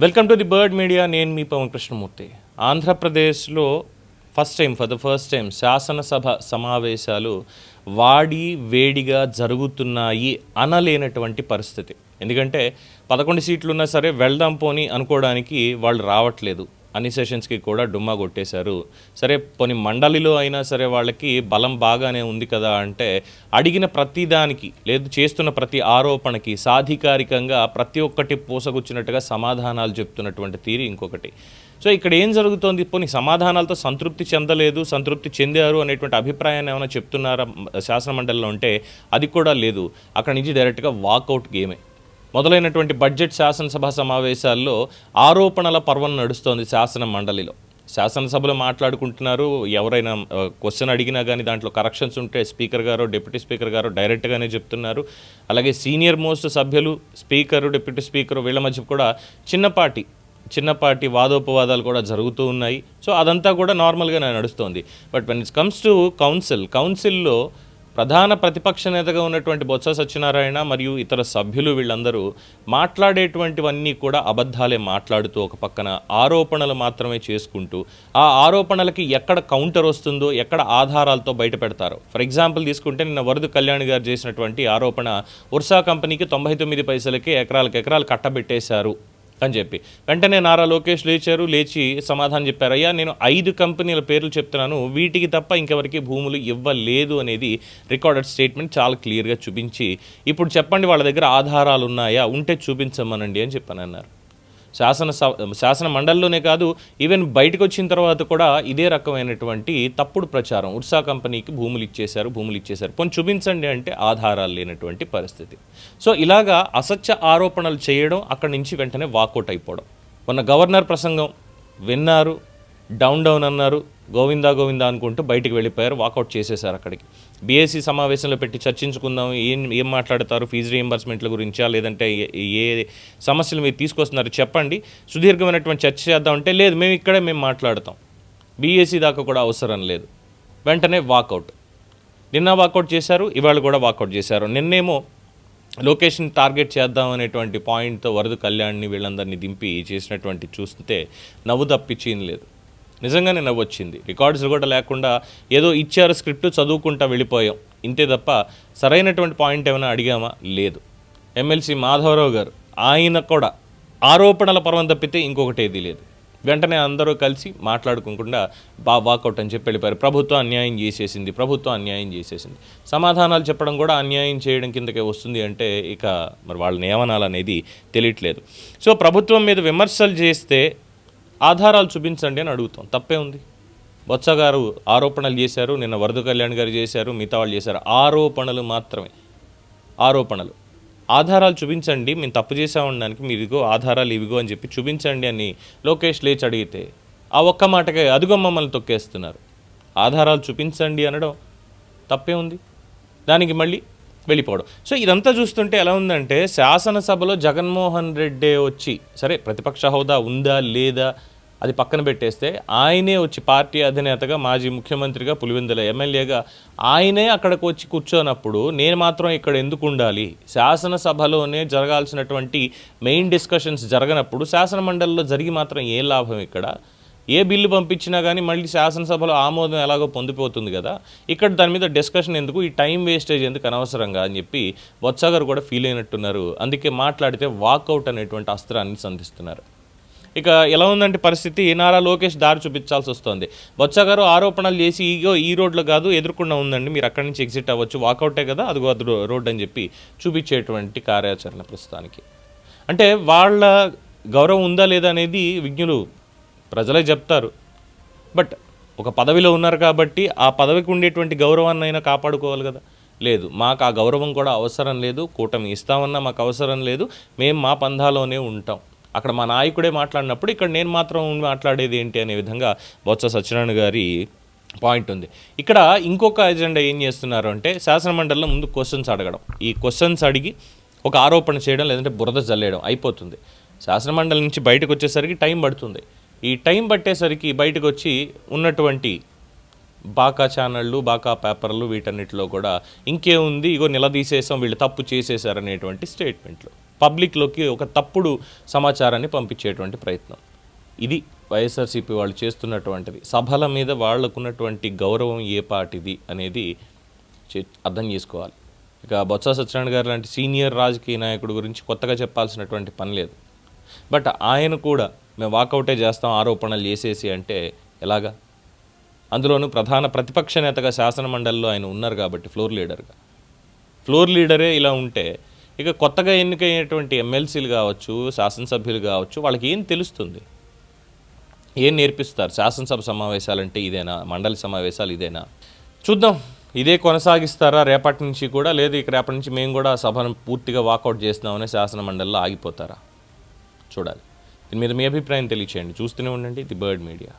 Welcome to the bird media. నేను మీ పవన్ కృష్ణమూర్తి. ఆంధ్రప్రదేశ్లో for the first time శాసనసభ సమావేశాలు వేడిగా జరుగుతున్నాయి అనలేనటువంటి పరిస్థితి. ఎందుకంటే 11 సీట్లు ఉన్నా సరే వెళ్దాం పోని అనుకోవడానికి వాళ్ళు రావట్లేదు. అన్ని సెషన్స్కి కూడా డుమ్మా కొట్టేశారు. సరే పోనీ మండలిలో అయినా సరే వాళ్ళకి బలం బాగానే ఉంది కదా అంటే అడిగిన ప్రతిదానికి లేదు చేస్తున్న ప్రతి ఆరోపణకి సాధికారికంగా ప్రతి ఒక్కటి పూసగుచ్చినట్టుగా సమాధానాలు చెప్తున్నటువంటి తీరు ఇంకొకటి. సో ఇక్కడ ఏం జరుగుతోంది? పోనీ సమాధానాలతో సంతృప్తి చెందారు అనేటువంటి అభిప్రాయాన్ని ఏమైనా చెప్తున్నారా శాసనమండలిలో అంటే అది కూడా లేదు. అక్కడి నుంచి డైరెక్ట్గా వాకౌట్ గేమే మొదలైనటువంటి బడ్జెట్ శాసనసభ సమావేశాల్లో ఆరోపణల పర్వం నడుస్తోంది శాసన మండలిలో. శాసనసభలో మాట్లాడుకుంటున్నారు. ఎవరైనా క్వశ్చన్ అడిగినా కానీ దాంట్లో కరెక్షన్స్ ఉంటే స్పీకర్ గారు డిప్యూటీ స్పీకర్ గారు డైరెక్ట్గానే చెప్తున్నారు. అలాగే సీనియర్ మోస్ట్ సభ్యులు స్పీకరు డిప్యూటీ స్పీకరు వీళ్ళ మధ్య కూడా చిన్నపాటి వాదోపవాదాలు కూడా జరుగుతూ ఉన్నాయి. సో అదంతా కూడా నార్మల్గానే నడుస్తోంది. But when it comes to కౌన్సిల్లో ప్రధాన ప్రతిపక్ష నేతగా ఉన్నటువంటి బొత్స సత్యనారాయణ మరియు ఇతర సభ్యులు వీళ్ళందరూ మాట్లాడేటువంటివన్నీ కూడా అబద్ధాలే మాట్లాడుతూ ఒక పక్కన ఆరోపణలు మాత్రమే చేసుకుంటూ ఆ ఆరోపణలకి ఎక్కడ కౌంటర్ వస్తుందో ఎక్కడ ఆధారాలతో బయట పెడతారో. ఫర్ ఎగ్జాంపుల్ తీసుకుంటే నిన్న వరద కళ్యాణ్ గారు చేసినటువంటి ఆరోపణ ఉర్సా కంపెనీకి 99 పైసలకి ఎకరాలు కట్టబెట్టేశారు అని చెప్పి వెంటనే నారా లోకేష్ లేచి సమాధానం చెప్పారు. అయ్యా నేను 5 కంపెనీల పేర్లు చెప్తున్నాను, వీటికి తప్ప ఇంకెవరికి భూములు ఇవ్వలేదు అనేది రికార్డెడ్ స్టేట్మెంట్ చాలా క్లియర్గా చూపించి ఇప్పుడు చెప్పండి వాళ్ళ దగ్గర ఆధారాలు ఉన్నాయా, ఉంటే చూపించమనండి అని చెప్పనన్నారు. శాసన మండలిలోనే కాదు ఈవెన్ బయటకు వచ్చిన తర్వాత కూడా ఇదే రకమైనటువంటి తప్పుడు ప్రచారం. ఉర్సా కంపెనీకి భూములు ఇచ్చేశారు పోనీ చూపించండి అంటే ఆధారాలు లేనటువంటి పరిస్థితి. సో ఇలాగా అసత్య ఆరోపణలు చేయడం, అక్కడి నుంచి వెంటనే వాకౌట్ అయిపోవడం. మొన్న గవర్నర్ ప్రసంగం విన్నారు, డౌన్ అన్నారు, గోవిందా అనుకుంటూ బయటికి వెళ్ళిపోయారు, వాకౌట్ చేసేశారు. అక్కడికి బీఏసీ సమావేశంలో పెట్టి చర్చించుకుందాం, ఏం మాట్లాడతారు, ఫీజు రీయింబర్స్మెంట్ల గురించా లేదంటే ఏ సమస్యలు మీరు తీసుకొస్తున్నారు చెప్పండి, సుదీర్ఘమైనటువంటి చర్చ చేద్దామంటే లేదు మేము మాట్లాడతాం, బీఏసీ దాకా కూడా అవసరం లేదు. వెంటనే వాకౌట్. నిన్న వాకౌట్ చేశారు, ఇవాళ కూడా వాకౌట్ చేశారు. నిన్నేమో లొకేషన్ టార్గెట్ చేద్దాం అనేటువంటి పాయింట్తో వరద కళ్యాణ్ని వీళ్ళందరినీ దింపి చేసినటువంటి చూస్తే నవ్వు తప్పించింది లేదు. నిజంగానే నవ్వు వచ్చింది. రికార్డ్స్ కూడా లేకుండా ఏదో ఇచ్చారు స్క్రిప్ట్ చదువుకుంటా వెళ్ళిపోయాం, ఇంతే తప్ప సరైనటువంటి పాయింట్ ఏమైనా అడిగామా? లేదు. ఎమ్మెల్సీ మాధవరావు గారు ఆయన కూడా ఆరోపణల పర్వం తప్పితే ఇంకొకటి ఏది లేదు. వెంటనే అందరూ కలిసి మాట్లాడుకోకుండా వాకౌట్ అని చెప్పి వెళ్ళిపోయారు. ప్రభుత్వం అన్యాయం చేసేసింది. సమాధానాలు చెప్పడం కూడా అన్యాయం చేయడం కిందకే వస్తుంది అంటే ఇక మరి వాళ్ళని ఏమనాలనేది తెలియట్లేదు. సో ప్రభుత్వం మీద విమర్శలు చేస్తే ఆధారాలు చూపించండి అని అడుగుతాం, తప్పే ఉంది. బొత్స గారు ఆరోపణలు చేశారు, నిన్న వరద కళ్యాణ్ గారు చేశారు, మిగతా వాళ్ళు చేశారు. ఆరోపణలు మాత్రమే, ఆధారాలు చూపించండి, మేము తప్పు చేసామనడానికి మీరు ఇదిగో ఆధారాలు ఇవిగో అని చెప్పి చూపించండి అని లోకేష్ లేచి అడిగితే ఆ ఒక్క మాటకే అదుగో మమ్మల్ని తొక్కేస్తున్నారు. ఆధారాలు చూపించండి అనడం తప్పే ఉంది, దానికి మళ్ళీ వెళ్ళిపోవడం. సో ఇదంతా చూస్తుంటే ఎలా ఉందంటే శాసనసభలో జగన్మోహన్ రెడ్డి వచ్చి సరే ప్రతిపక్ష హోదా ఉందా లేదా అది పక్కన పెట్టేస్తే ఆయనే వచ్చి పార్టీ అధినేతగా మాజీ ముఖ్యమంత్రిగా పులివెందుల ఎమ్మెల్యేగా ఆయనే అక్కడికి వచ్చి కూర్చోనప్పుడు నేను మాత్రం ఇక్కడ ఎందుకు ఉండాలి? శాసనసభలోనే జరగాల్సినటువంటి మెయిన్ డిస్కషన్స్ జరగనప్పుడు శాసనమండలిలో జరిగి మాత్రం ఏ లాభం? ఇక్కడ ఏ బిల్లు పంపించినా కానీ మళ్ళీ శాసనసభలో ఆమోదం ఎలాగో పొందిపోతుంది కదా, ఇక్కడ దాని మీద డిస్కషన్ ఎందుకు, ఈ టైం వేస్టేజ్ ఎందుకు అనవసరంగా అని చెప్పి బొత్స గారు కూడా ఫీల్ అయినట్టున్నారు. అందుకే మాట్లాడితే వాకౌట్ అనేటువంటి అస్త్రాన్ని సంధిస్తున్నారు. ఇక ఎలా ఉందంటే పరిస్థితి, నారా లోకేష్ దారి చూపించాల్సి వస్తుంది. బొత్స గారు ఆరోపణలు చేసి ఈ రోడ్లో కాదు ఎదుర్కొన్నా ఉందండి, మీరు అక్కడి నుంచి ఎగ్జిట్ అవ్వచ్చు, వాకౌటే కదా అది రోడ్ అని చెప్పి చూపించేటువంటి కార్యాచరణ ప్రస్తుతానికి. అంటే వాళ్ళ గౌరవం ఉందా లేదా అనేది విజ్ఞులు ప్రజలే చెప్తారు. బట్ ఒక పదవిలో ఉన్నారు కాబట్టి ఆ పదవికి ఉండేటువంటి గౌరవాన్ని అయినా కాపాడుకోవాలి కదా. లేదు, మాకు ఆ గౌరవం కూడా అవసరం లేదు, కూటమి ఇస్తామన్నా మాకు అవసరం లేదు, మేము మా పంధాలోనే ఉంటాం. అక్కడ మా నాయకుడే మాట్లాడినప్పుడు ఇక్కడ నేను మాత్రం మాట్లాడేది ఏంటి అనే విధంగా బొత్స సత్యనారాయణ గారి పాయింట్ ఉంది. ఇక్కడ ఇంకొక ఎజెండా ఏం చేస్తున్నారు అంటే శాసనమండలిలో ముందు క్వశ్చన్స్ అడగడం, ఈ క్వశ్చన్స్ అడిగి ఒక ఆరోపణ చేయడం లేదంటే బురద జల్లేయడం అయిపోతుంది. శాసనమండలి నుంచి బయటకు వచ్చేసరికి టైం పడుతుంది. ఈ టైం పట్టేసరికి బయటకు వచ్చి ఉన్నటువంటి బాకా ఛానళ్ళు బాకా పేపర్లు వీటన్నిటిలో కూడా ఇంకేముంది, ఇగో నిలదీసేసాం, వీళ్ళు తప్పు చేసేసారనేటువంటి స్టేట్మెంట్లు. పబ్లిక్లోకి ఒక తప్పుడు సమాచారాన్ని పంపించేటువంటి ప్రయత్నం. ఇది వైఎస్ఆర్సీపీ వాళ్ళు చేస్తున్నటువంటిది. సభల మీద వాళ్ళకున్నటువంటి గౌరవం ఏ పాటిది అనేది అర్థం చేసుకోవాలి. ఇక బొత్స సత్యనారాయణ గారు లాంటి సీనియర్ రాజకీయ నాయకుడి గురించి కొత్తగా చెప్పాల్సినటువంటి పని లేదు. బట్ ఆయన కూడా మేము వాకౌటే చేస్తాం ఆరోపణలు చేసేసి అంటే ఎలాగా? అందులోనూ ప్రధాన ప్రతిపక్ష నేతగా శాసనమండలిలో ఆయన ఉన్నారు కాబట్టి ఫ్లోర్ లీడరే ఇలా ఉంటే ఇక కొత్తగా ఎన్నికైనటువంటి ఎమ్మెల్సీలు కావచ్చు, శాసనసభ్యులు కావచ్చు, వాళ్ళకి ఏం తెలుస్తుంది, ఏం నేర్పిస్తారు? శాసనసభ సమావేశాలంటే ఇదేనా? మండలి సమావేశాలు ఇదేనా? చూద్దాం. ఇదే కొనసాగిస్తారా రేపటి నుంచి కూడా? లేదు ఇక రేపటి నుంచి మేము కూడా సభను పూర్తిగా వాకౌట్ చేస్తున్నామని శాసన మండలిలో ఆగిపోతారా? చూడాలి. దీని మీద మీ అభిప్రాయం తెలియచేయండి. చూస్తూనే ఉండండి ది బర్డ్ మీడియా.